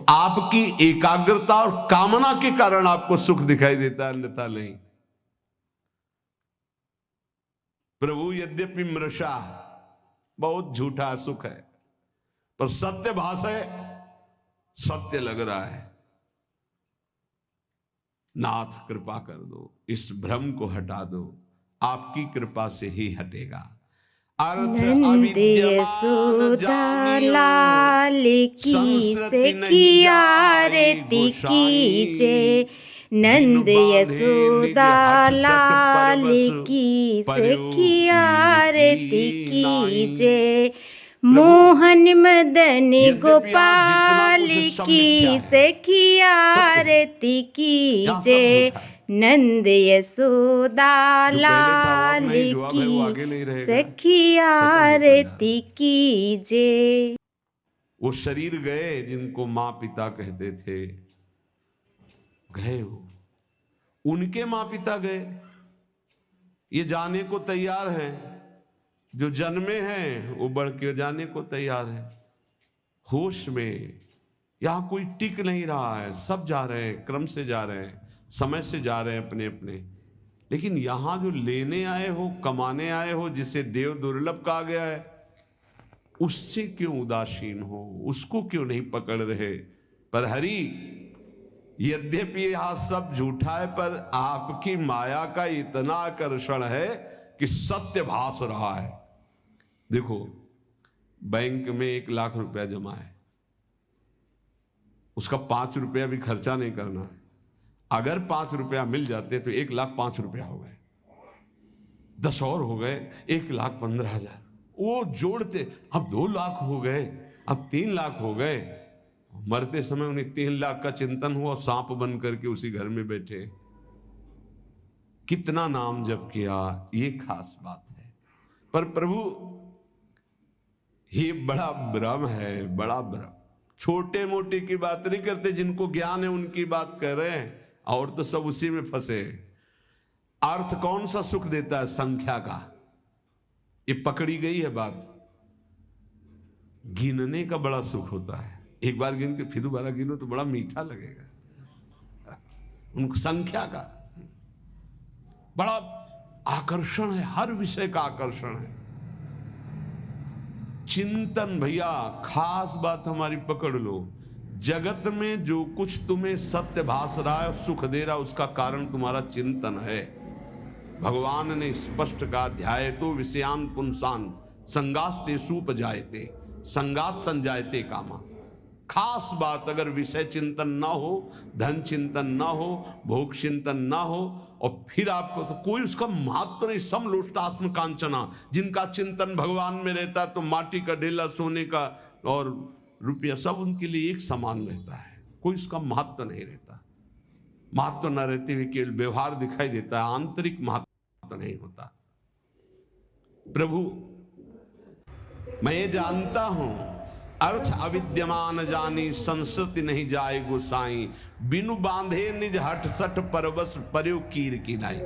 आपकी एकाग्रता और कामना के कारण आपको सुख दिखाई देता है, अन्यथा नहीं। प्रभु यद्यपि मृषा, बहुत झूठा सुख है, पर सत्य भास है, सत्य लग रहा है। नाथ कृपा कर दो, इस भ्रम को हटा दो, आपकी कृपा से ही हटेगा। अर्थ अविद्यमान जानियो, लाल की से किया आरती कीजे, नंद यशोदा लाल की से किया आरती कीजे, मोहन मदन गोपाल की से किया आरती कीजे, नंद यशोदा लाल की सखिया आरती कीजे। वो शरीर गए जिनको माँ पिता कहते थे, गए वो, उनके माँ पिता गए, ये जाने को तैयार हैं, जो जन्मे हैं वो बढ़ के जाने को तैयार है। होश में यहां कोई टिक नहीं रहा है, सब जा रहे हैं, क्रम से जा रहे हैं, समय से जा रहे हैं अपने अपने। लेकिन यहां जो लेने आए हो, कमाने आए हो, जिसे देव दुर्लभ कहा गया है, उससे क्यों उदासीन हो, उसको क्यों नहीं पकड़ रहे? पर हरि, यद्यपि यह सब झूठा है, पर आपकी माया का इतना आकर्षण है कि सत्य भास रहा है। देखो, बैंक में 1 लाख रुपया जमा है, उसका 5 रुपया भी खर्चा नहीं करना है। अगर 5 रुपया मिल जाते तो 1,05,000 रुपया हो गए, 10 और हो गए 1,15,000, वो जोड़ते अब 2 लाख हो गए, अब 3 लाख हो गए। मरते समय उन्हें 3 लाख का चिंतन हुआ, सांप बन करके उसी घर में बैठे। कितना नाम जप किया, ये खास बात है। पर प्रभु, ये बड़ा भ्रम है, बड़ा भ्रम। छोटे मोटे की बात नहीं करते, जिनको ज्ञान है उनकी बात कर रहे हैं, और तो सब उसी में फंसे। अर्थ कौन सा सुख देता है? संख्या का। ये पकड़ी गई है बात। गिनने का बड़ा सुख होता है, एक बार गिन के फिर दोबारा गिनो तो बड़ा मीठा लगेगा। उनको संख्या का बड़ा आकर्षण है, हर विषय का आकर्षण है। चिंतन, भैया खास बात हमारी पकड़ लो। जगत में जो कुछ तुम्हें सत्य भास रहा है, सुख दे रहा है, उसका कारण तुम्हारा चिंतन है। भगवान ने स्पष्ट कहा, ध्यायतो विषयान पुंसान संगास्ते सुपजायते संगात संजायते कामा। खास बात, अगर विषय चिंतन ना हो, धन चिंतन ना हो, भोग चिंतन ना हो, और फिर आपको तो कोई उसका महत्व नहीं। समलोष्टास्म कांचना, जिनका चिंतन भगवान में रहता है तो माटी का ढेला, सोने का और रुपया सब उनके लिए एक समान रहता है, कोई उसका महत्व नहीं रहता। महत्व न रहते हुए केवल व्यवहार दिखाई देता है, आंतरिक महत्व नहीं होता। प्रभु, मैं ये जानता हूं, अर्थ अविद्यमान जानी, संस्कृति नहीं जाए गोसाई, बिनु बांधे निज हट सठ परवश पर्यो कीर की नाई।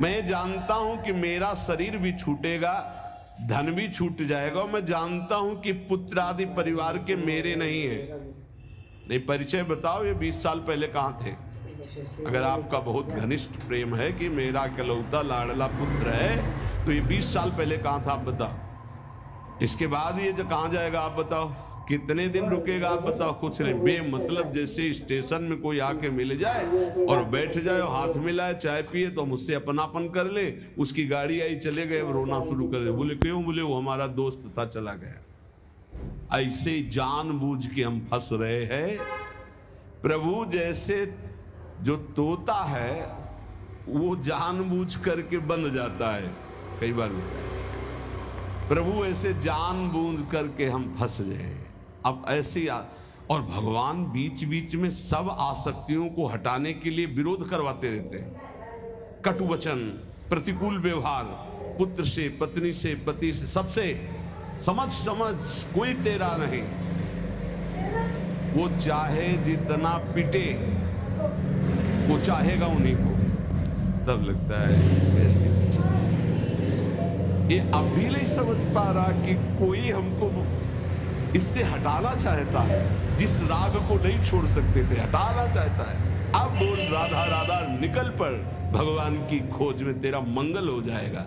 मैं जानता हूं कि मेरा शरीर भी छूटेगा, धन भी छूट जाएगा। मैं जानता हूं कि पुत्र आदि परिवार के मेरे नहीं है। नहीं, परिचय बताओ, ये 20 साल पहले कहां थे? अगर आपका बहुत घनिष्ठ प्रेम है कि मेरा इकलौता लाडला पुत्र है, तो ये 20 साल पहले कहां था, आप बताओ। इसके बाद ये जो कहां जाएगा, आप बताओ। कितने दिन रुकेगा, आप बताओ। कुछ नहीं, बेमतलब। जैसे स्टेशन में कोई आके मिल जाए और बैठ जाए, हाथ मिलाए, चाय पिए, तो मुझसे अपनापन कर ले। उसकी गाड़ी आई, चले गए, रोना शुरू कर दे। बोले क्यों? बोले वो हमारा दोस्त था, चला गया। ऐसे जानबूझ के हम फंस रहे हैं। प्रभु, जैसे जो तोता है वो जानबूझ करके बंद जाता है, कई बार होता है। प्रभु, ऐसे जानबूझ करके हम फंस गए। अब ऐसी और भगवान बीच बीच में सब आसक्तियों को हटाने के लिए विरोध करवाते रहते हैं। कटु वचन, प्रतिकूल व्यवहार, पुत्र से, पत्नी से, पति से, सबसे समझ कोई तेरा नहीं। वो चाहे जितना पिटे, वो चाहेगा उन्हीं को। तब लगता है ऐसी। ये अब भी नहीं समझ पा रहा कि कोई हमको इससे हटाना चाहता है, जिस राग को नहीं छोड़ सकते थे हटाना चाहता है। अब बोल राधा राधा निकल पड़, भगवान की खोज में तेरा मंगल हो जाएगा।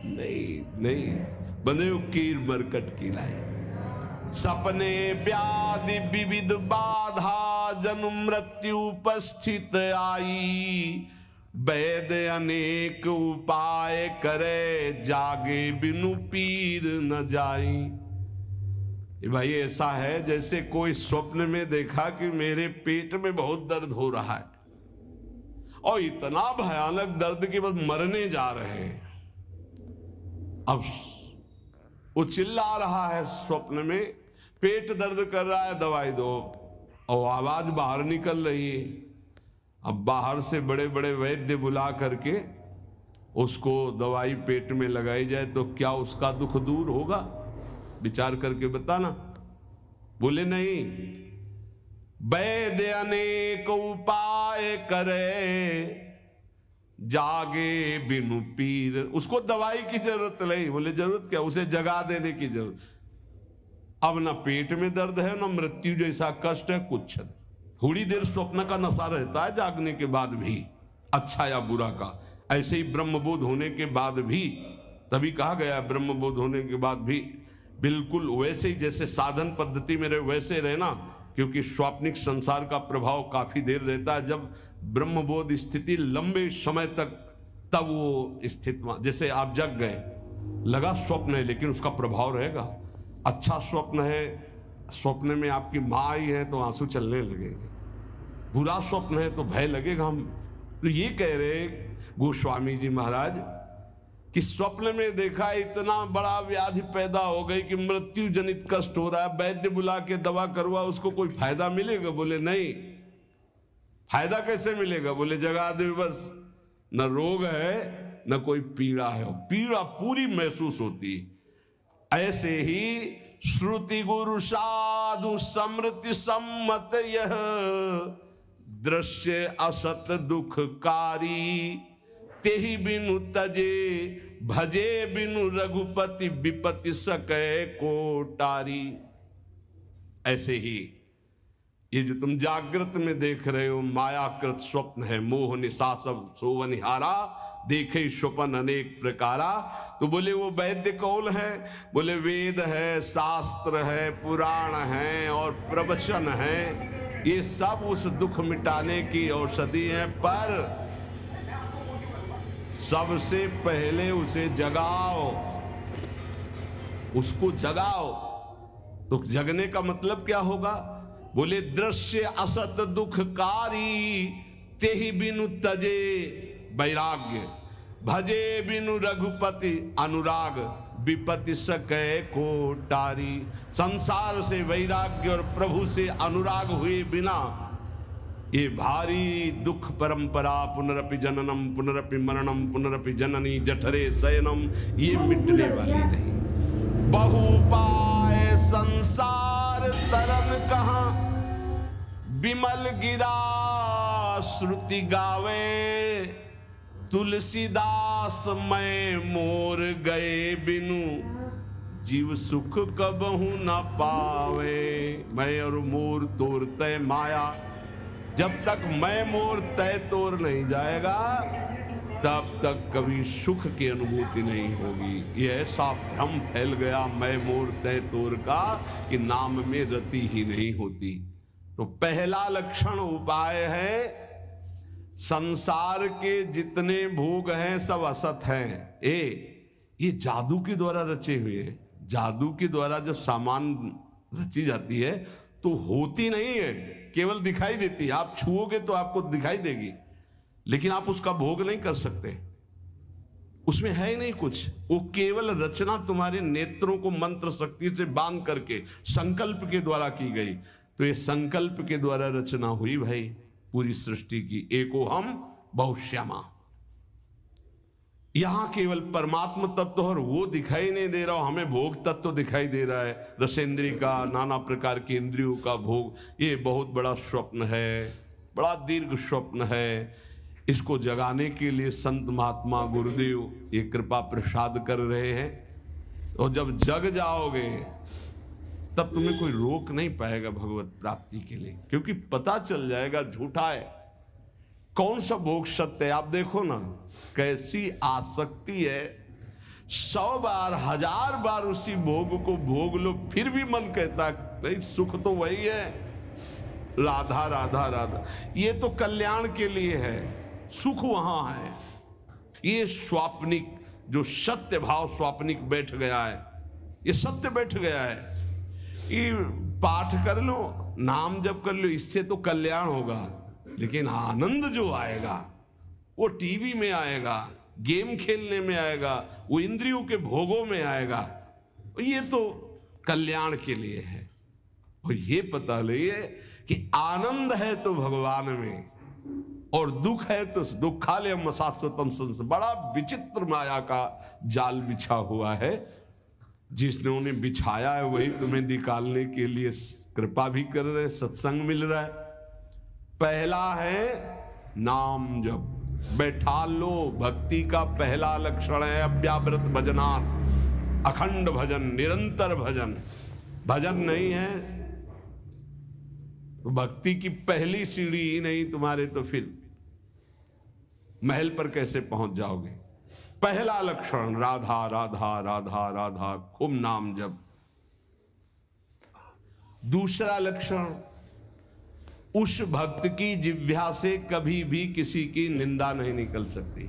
नहीं नहीं, बंदे कीर मरकट की लाई, सपने व्याधि विविध बाधा, जन्म मृत्यु उपस्थित आई, वैद्य अनेक उपाय करे, जागे बिनु पीर न जाई। भाई ऐसा है जैसे कोई स्वप्न में देखा कि मेरे पेट में बहुत दर्द हो रहा है, और इतना भयानक दर्द कि बस मरने जा रहे हैं। अब वो चिल्ला रहा है स्वप्न में, पेट दर्द कर रहा है, दवाई दो, और आवाज बाहर निकल रही है। अब बाहर से बड़े बड़े वैद्य बुला करके उसको दवाई पेट में लगाई जाए तो क्या उसका दुख दूर होगा? विचार करके बताना। बोले नहीं, वैद्य अनेक उपाय करे, जागे बिनु पीर। उसको दवाई की जरूरत नहीं। बोले जरूरत क्या, उसे जगा देने की जरूरत। अब ना पेट में दर्द है, ना मृत्यु जैसा कष्ट है, कुछ नहीं। थोड़ी देर स्वप्न का नशा रहता है जागने के बाद भी, अच्छा या बुरा का। ऐसे ही ब्रह्मबोध होने के बाद भी, तभी कहा गया ब्रह्मबोध होने के बाद भी बिल्कुल वैसे ही जैसे साधन पद्धति में रहे वैसे रहना, क्योंकि स्वाप्निक संसार का प्रभाव काफी देर रहता है। जब ब्रह्मबोध स्थिति लंबे समय तक, तब वो स्थिति, जैसे आप जग गए, लगा स्वप्न है लेकिन उसका प्रभाव रहेगा। अच्छा स्वप्न है, स्वप्न में आपकी माँ आई है तो आंसू चलने लगेंगे। बुरा स्वप्न है तो भय लगेगा। हम तो ये कह रहे गोस्वामी जी महाराज कि स्वप्न में देखा इतना बड़ा व्याधि पैदा हो गई कि मृत्यु जनित कष्ट हो रहा है, वैद्य बुला के दवा करवा, उसको कोई फायदा मिलेगा? बोले नहीं। फायदा कैसे मिलेगा? बोले जगा दे बस, न रोग है न कोई पीड़ा है, पीड़ा पूरी महसूस होती। ऐसे ही श्रुति गुरु साधु समृति सम्मत यह, दृश्य असत दुखकारी, तेहि बिनु तजे भजे बिनु रघुपति, विपति सके कोटारी। ऐसे ही ये जो तुम जागृत में देख रहे हो मायाकृत स्वप्न है, मोह निशा सब सोवनिहारा, देखे स्वप्न अनेक प्रकारा। तो बोले वो वैद्य कौन है? बोले वेद है, शास्त्र है, पुराण है और प्रवचन है। ये सब उस दुख मिटाने की औषधि है, पर सबसे पहले उसे जगाओ, उसको जगाओ। तो जगने का मतलब क्या होगा? बोले दृश्य असत दुखकारी, तेहि बिनु तजे वैराग्य, भजे बिनु रघुपति अनुराग, विपति सके कोटारी। संसार से वैराग्य और प्रभु से अनुराग हुए बिना ये भारी दुख परंपरा, पुनरपि जननम पुनरपि मरणम पुनरपि जननी जठरे शयनम, ये मिटने वाली नहीं। बहुपाय संसार तरन कहाँ, विमल गिरा श्रुति गावे, तुलसीदास मैं मोर गए बिनु, जीव सुख कबहू न पावे। मैं और मोर तोर तय माया, जब तक मैं मोर तय तोर नहीं जाएगा तब तक कभी सुख की अनुभूति नहीं होगी। ये ऐसा भ्रम फैल गया मैं मोर तय तोर का कि नाम में रति ही नहीं होती। तो पहला लक्षण उपाय है, संसार के जितने भोग हैं सब असत हैं। ये जादू के द्वारा रचे हुए हैं। जादू के द्वारा जब सामान रची जाती है तो होती नहीं है, केवल दिखाई देती है। आप छुओगे तो आपको दिखाई देगी, लेकिन आप उसका भोग नहीं कर सकते, उसमें है ही नहीं कुछ। वो केवल रचना तुम्हारे नेत्रों को मंत्र शक्ति से बांध करके संकल्प के द्वारा की गई। तो ये संकल्प के द्वारा रचना हुई भाई पूरी सृष्टि की। एको हम बहुश्यामा, यहां केवल परमात्म तत्व और वो दिखाई नहीं दे रहा, हमें भोग तत्व दिखाई दे रहा है, रसेंद्रिय का, नाना प्रकार की इंद्रियों का भोग। ये बहुत बड़ा स्वप्न है, बड़ा दीर्घ स्वप्न है। इसको जगाने के लिए संत महात्मा गुरुदेव ये कृपा प्रसाद कर रहे हैं। और जब जग जाओगे तब तुम्हें कोई रोक नहीं पाएगा भगवत प्राप्ति के लिए, क्योंकि पता चल जाएगा झूठा है। कौन सा भोग सत्य है? आप देखो ना कैसी आसक्ति है, 100 बार 1000 बार उसी भोग को भोग लो, फिर भी मन कहता नहीं सुख तो वही है, राधा राधा राधा। ये तो कल्याण के लिए है, सुख वहां है। ये स्वाप्निक जो सत्य भाव स्वाप्निक बैठ गया है, ये सत्य बैठ गया है। ये पाठ कर लो, नाम जप कर लो, इससे तो कल्याण होगा, लेकिन आनंद जो आएगा वो टीवी में आएगा, गेम खेलने में आएगा, वो इंद्रियों के भोगों में आएगा। ये तो कल्याण के लिए है। और ये पता लिए कि आनंद है तो भगवान में, और दुख है तो दुखालयम शाश्वतम संस। बड़ा विचित्र माया का जाल बिछा हुआ है, जिसने उन्हें बिछाया है वही तुम्हें निकालने के लिए कृपा भी कर रहे, सत्संग मिल रहा है। पहला है नाम जप, बैठा लो। भक्ति का पहला लक्षण है अव्यावृत भजनात्, अखंड भजन, निरंतर भजन। भजन नहीं है तो भक्ति की पहली सीढ़ी ही नहीं तुम्हारे, तो फिर महल पर कैसे पहुंच जाओगे? पहला लक्षण राधा राधा राधा राधा, खूब नाम जप। दूसरा लक्षण, उस भक्त की जिह्वा से कभी भी किसी की निंदा नहीं निकल सकती।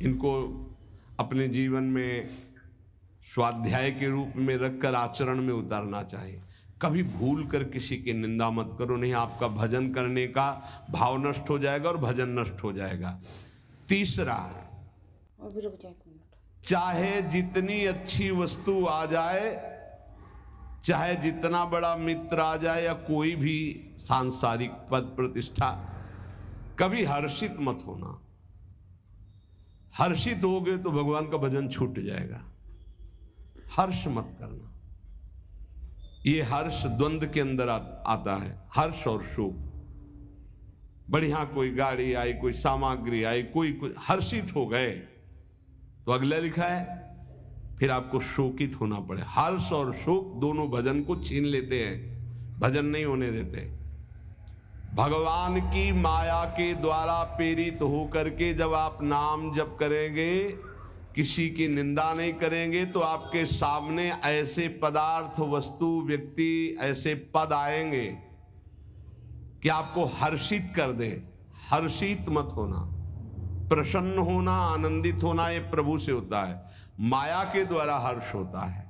इनको अपने जीवन में स्वाध्याय के रूप में रखकर आचरण में उतारना चाहिए। कभी भूल कर किसी की निंदा मत करो, नहीं आपका भजन करने का भाव नष्ट हो जाएगा और भजन नष्ट हो जाएगा। तीसरा, चाहे जितनी अच्छी वस्तु आ जाए, चाहे जितना बड़ा मित्र आ जाए, या कोई भी सांसारिक पद प्रतिष्ठा, कभी हर्षित मत होना। हर्षित होगे तो भगवान का भजन छूट जाएगा। हर्ष मत करना। ये हर्ष द्वंद्व के अंदर आता है, हर्ष और शोक। बढ़िया कोई गाड़ी आई, कोई सामग्री आई, कोई हर्षित हो गए तो अगला लिखा है फिर आपको शोकित होना पड़े। हर्ष और शोक दोनों भजन को छीन लेते हैं, भजन नहीं होने देते। भगवान की माया के द्वारा प्रेरित होकर के जब आप नाम जप करेंगे, किसी की निंदा नहीं करेंगे, तो आपके सामने ऐसे पदार्थ, वस्तु, व्यक्ति, ऐसे पद आएंगे कि आपको हर्षित कर दे। हर्षित मत होना। प्रसन्न होना, आनंदित होना ये प्रभु से होता है, माया के द्वारा हर्ष होता है।